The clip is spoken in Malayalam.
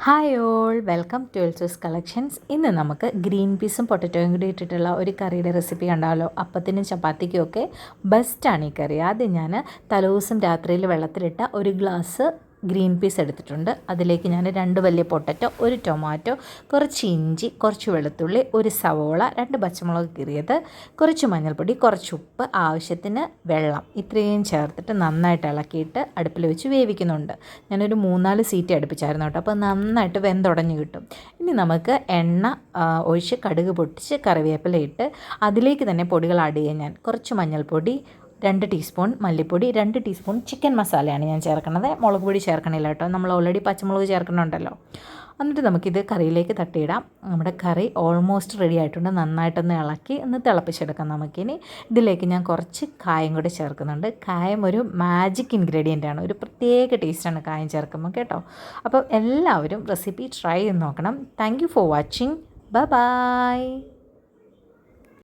Hi all, welcome to Elsu's collections. ഇന്ന് നമുക്ക് ഗ്രീൻ പീസും പൊട്ടറ്റോയും കൂടി ഇട്ടിട്ടുള്ള ഒരു കറിയുടെ റെസിപ്പി കണ്ടാലോ. അപ്പത്തിനും ചപ്പാത്തിക്കും ഒക്കെ ബെസ്റ്റാണ് ഈ കറി. ആദ്യം ഞാൻ തലേദിവസം രാത്രിയിൽ വെള്ളത്തിലിട്ട ഒരു ഗ്ലാസ് ഗ്രീൻ പീസ് എടുത്തിട്ടുണ്ട്. അതിലേക്ക് ഞാൻ 2 വലിയ പൊട്ടറ്റോ, ഒരു ടൊമാറ്റോ, കുറച്ച് ഇഞ്ചി, കുറച്ച് വെളുത്തുള്ളി, ഒരു സവോള, 2 പച്ചമുളക് കീറിയത്, കുറച്ച് മഞ്ഞൾപ്പൊടി, കുറച്ച് ഉപ്പ്, ആവശ്യത്തിന് വെള്ളം, ഇത്രയും ചേർത്തിട്ട് നന്നായിട്ട് ഇളക്കിയിട്ട് അടുപ്പിൽ വെച്ച് വേവിക്കുന്നുണ്ട്. ഞാനൊരു 3-4 സീറ്റ് അടുപ്പിച്ചായിരുന്നു കേട്ടോ, അപ്പോൾ നന്നായിട്ട് വെന്തുടഞ്ഞ് കിട്ടും. ഇനി നമുക്ക് എണ്ണ ഒഴിച്ച് കടുക് പൊട്ടിച്ച് കറിവേപ്പില ഇട്ട് അതിലേക്ക് തന്നെ പൊടികൾ ആഡ് ചെയ്യാൻ ഞാൻ കുറച്ച് മഞ്ഞൾപ്പൊടി, 2 ടീസ്പൂൺ മല്ലിപ്പൊടി, 2 ടീസ്പൂൺ ചിക്കൻ മസാലയാണ് ഞാൻ ചേർക്കുന്നത്. മുളക് പൊടി ചേർക്കണില്ല കേട്ടോ, നമ്മൾ ഓൾറെഡി പച്ചമുളക് ചേർക്കുന്നുണ്ടല്ലോ. എന്നിട്ട് നമുക്കിത് കറിയിലേക്ക് തട്ടിയിടാം. നമ്മുടെ കറി ഓൾമോസ്റ്റ് റെഡി ആയിട്ടുണ്ട്. നന്നായിട്ടൊന്ന് ഇളക്കി ഒന്ന് തിളപ്പിച്ചെടുക്കാം. നമുക്കിനി ഇതിലേക്ക് ഞാൻ കുറച്ച് കായം കൂടി ചേർക്കുന്നുണ്ട്. കായം ഒരു മാജിക് ഇൻഗ്രീഡിയൻ്റ് ആണ്, ഒരു പ്രത്യേക ടേസ്റ്റാണ് കായം ചേർക്കുമ്പോൾ കേട്ടോ. അപ്പോൾ എല്ലാവരും റെസിപ്പി ട്രൈ ചെയ്ത് നോക്കണം. Thank you for watching. By.